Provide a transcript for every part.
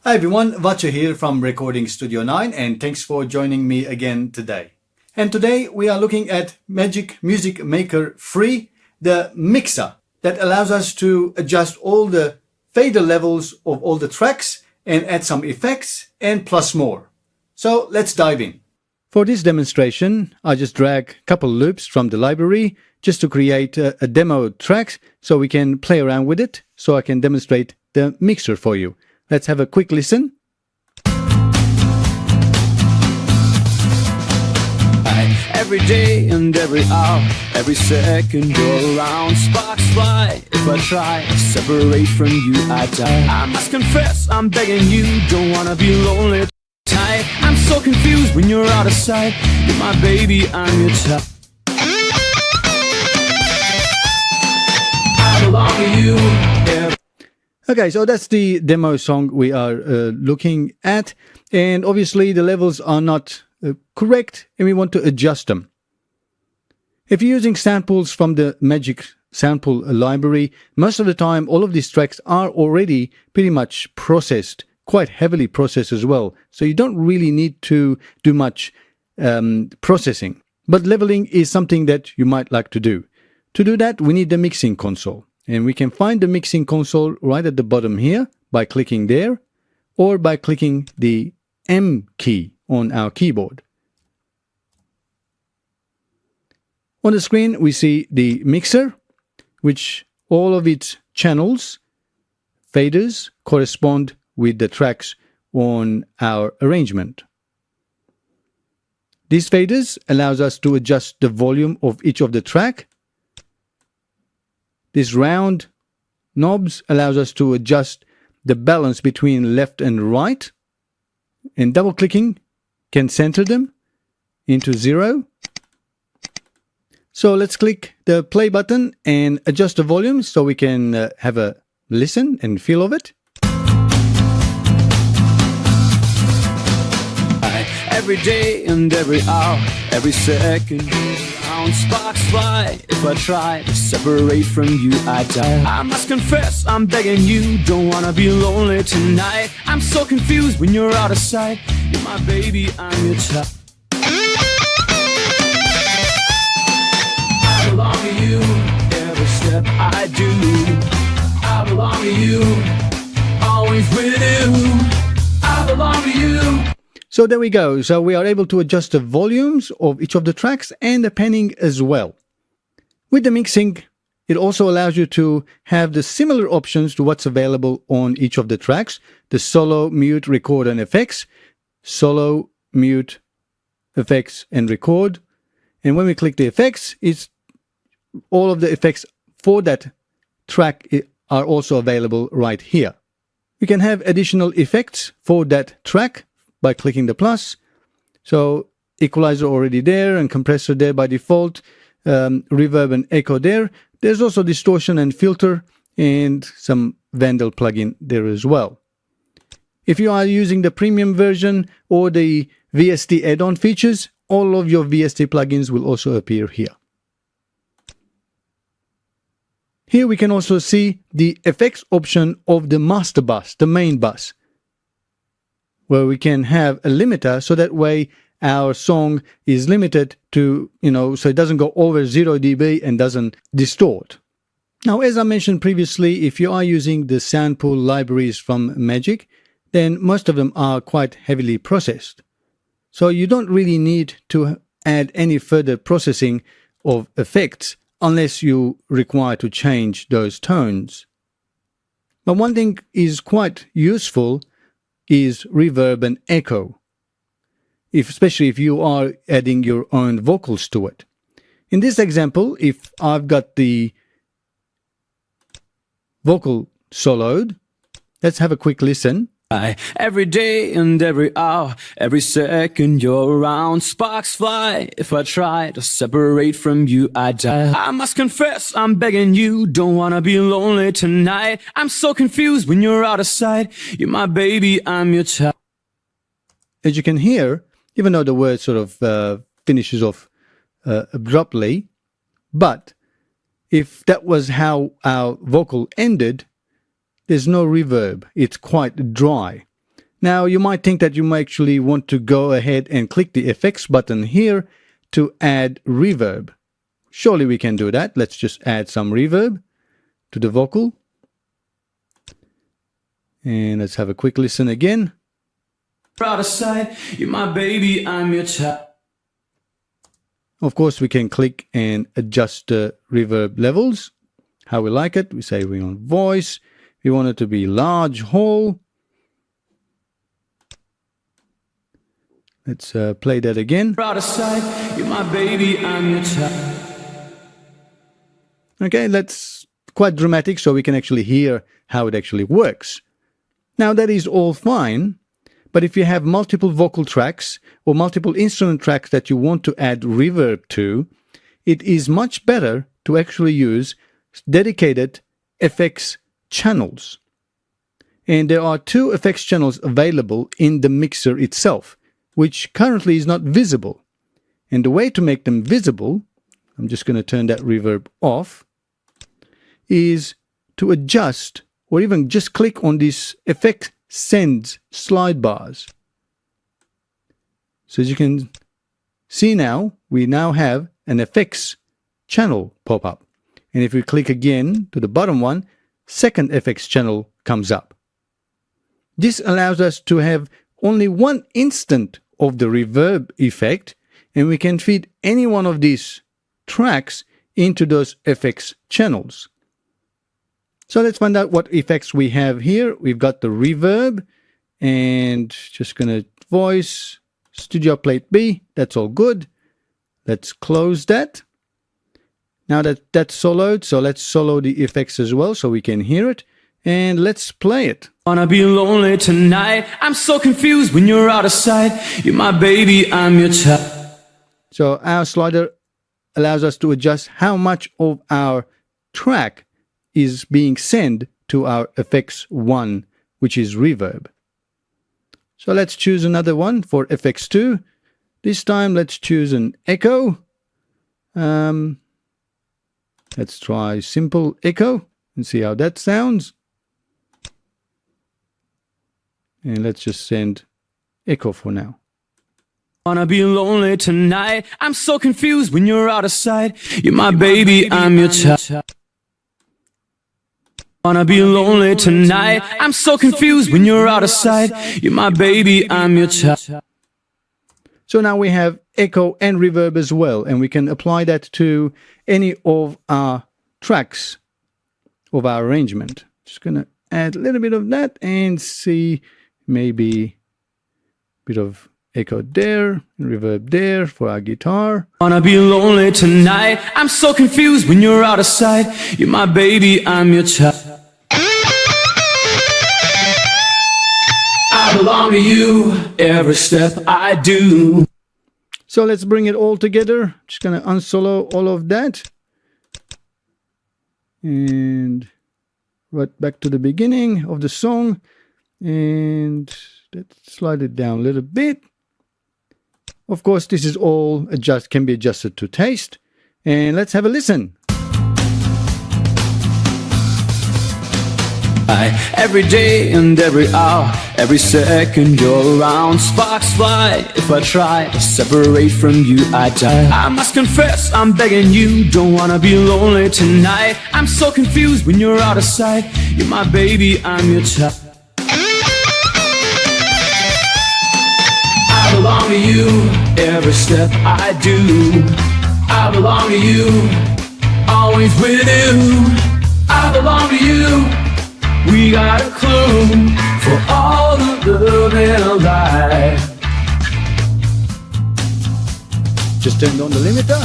Hi everyone, Vacha here from Recording Studio 9 and thanks for joining me again today. And today we are looking at MAGIX Music Maker Free, the mixer that allows us to adjust all the fader levels of all the tracks and add some effects and plus more. So let's dive in. For this demonstration, I just drag a couple loops from the library just to create a demo track so we can play around with it so I can demonstrate the mixer for you. Let's have a quick listen. Every day and every hour, every second you're around. Sparks fly, if I try to separate from you, I die. I must confess, I'm begging you, don't wanna be lonely tonight. I'm so confused when you're out of sight. You're my baby, I'm your child. I belong to you. Yeah. Okay, so that's the demo song we are looking at, and obviously the levels are not correct and we want to adjust them. If you're using samples from the MAGIX sample library, most of the time all of these tracks are already pretty much processed, quite heavily processed as well, so you don't really need to do much processing. But leveling is something that you might like to do. To do that, we need the mixing console. And we can find the mixing console right at the bottom here by clicking there or by clicking the M key on our keyboard. On the screen, we see the mixer, which all of its channels, faders, correspond with the tracks on our arrangement. These faders allows us to adjust the volume of each of the track. This round knobs allows us to adjust the balance between left and right, and double clicking can center them into 0. So let's click the play button and adjust the volume so we can have a listen and feel of it. Every day and every hour, every second around. Sparks fly, if I try to separate from you, I die. I must confess, I'm begging you, don't wanna be lonely tonight. I'm so confused when you're out of sight. You're my baby, I'm your child. I belong to you, every step I do. I belong to you, always with you. I belong to you. So there we go. So we are able to adjust the volumes of each of the tracks and the panning as well. With the mixing, it also allows you to have the similar options to what's available on each of the tracks. The solo, mute, record and effects. Solo, mute, effects and record. And when we click the effects, it's all of the effects for that track are also available right here. We can have additional effects for that track by clicking the plus. So equalizer already there and compressor there by default, reverb and echo there. There's also distortion and filter and some Vandal plugin there as well. If you are using the premium version or the VST add-on features, all of your VST plugins will also appear here. Here we can also see the effects option of the master bus, the main bus, where we can have a limiter so that way our song is limited to, so it doesn't go over 0 dB and doesn't distort. Now, as I mentioned previously, if you are using the sample libraries from MAGIX, then most of them are quite heavily processed. So you don't really need to add any further processing of effects unless you require to change those tones. But one thing is quite useful is reverb and echo, especially if you are adding your own vocals to it. In this example, if I've got the vocal soloed, let's have a quick listen. Every day and every hour, every second you're around. Sparks fly, if I try to separate from you, I die. I must confess, I'm begging you, don't wanna be lonely tonight. I'm so confused when you're out of sight. You're my baby, I'm your child. As you can hear, even though the word sort of finishes off abruptly, but if that was how our vocal ended, there's no reverb. It's quite dry. Now, you might think that you might actually want to go ahead and click the effects button here to add reverb. Surely we can do that. Let's just add some reverb to the vocal. And let's have a quick listen again. Out of sight, you're my baby, I'm your child. Of course, we can click and adjust the reverb levels, how we like it. We say we want voice. We want it to be large, whole. Let's play that again. Out of sight, you're my baby, I'm your child. Okay, that's quite dramatic, so we can actually hear how it actually works. Now, that is all fine, but if you have multiple vocal tracks or multiple instrument tracks that you want to add reverb to, it is much better to actually use dedicated effects channels. And there are 2 effects channels available in the mixer itself, which currently is not visible. And the way to make them visible, I'm just going to turn that reverb off, is to adjust or even just click on these effect send slide bars. So as you can see now, we now have an effects channel pop up. And if we click again to the bottom one, second effects channel comes up. This allows us to have only one instant of the reverb effect, and we can feed any one of these tracks into those effects channels. So let's find out what effects we have here. We've got the reverb, and just gonna voice, studio plate B, that's all good. Let's close that. Now that's soloed, so let's solo the effects as well so we can hear it. And let's play it. Wanna be lonely tonight. I'm so confused when you're out of sight. You're my baby, I'm your child. So our slider allows us to adjust how much of our track is being sent to our effects 1, which is reverb. So let's choose another one for effects 2. This time let's choose an echo. Let's try simple echo and see how that sounds. And let's just send echo for now. Wanna be lonely tonight. I'm so confused when you're out of sight. You're my baby, I'm your child. Wanna be lonely tonight. I'm so confused when you're out of sight. You're my baby, I'm your child. So now we have echo and reverb as well, and we can apply that to any of our tracks of our arrangement. Just gonna add a little bit of that and see maybe a bit of echo there, reverb there for our guitar. Wanna be lonely tonight. I'm so confused when you're out of sight. You're my baby, I'm your child. I belong to you, every step I do. So let's bring it all together. Just gonna unsolo all of that. And right back to the beginning of the song. And let's slide it down a little bit. Of course, this is all can be adjusted to taste. And let's have a listen. Every day and every hour, every second you're around. Sparks fly, if I try to separate from you, I die. I must confess, I'm begging you, don't wanna be lonely tonight. I'm so confused when you're out of sight. You're my baby, I'm your child. I belong to you, every step I do. I belong to you, always with you. I belong to you. We got a clue for all the love in our life. Just turned on the limiter.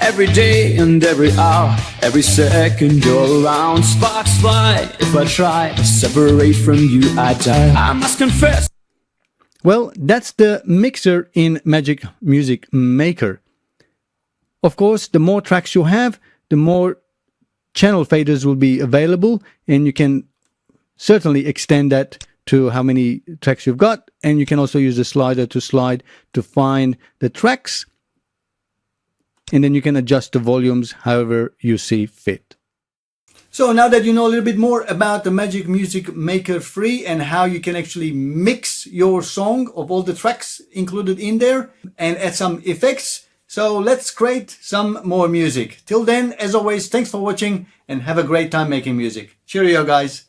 Every day and every hour, every second you're around. Sparks fly, if I try to separate from you, I die. I must confess. Well, that's the mixer in MAGIX Music Maker. Of course, the more tracks you have, the more channel faders will be available, and you can certainly extend that to how many tracks you've got, and you can also use the slider to slide to find the tracks, and then you can adjust the volumes however you see fit. So now that you know a little bit more about the MAGIX Music Maker Free and how you can actually mix your song of all the tracks included in there and add some effects, so let's create some more music. Till then, as always, thanks for watching and have a great time making music. Cheerio, guys.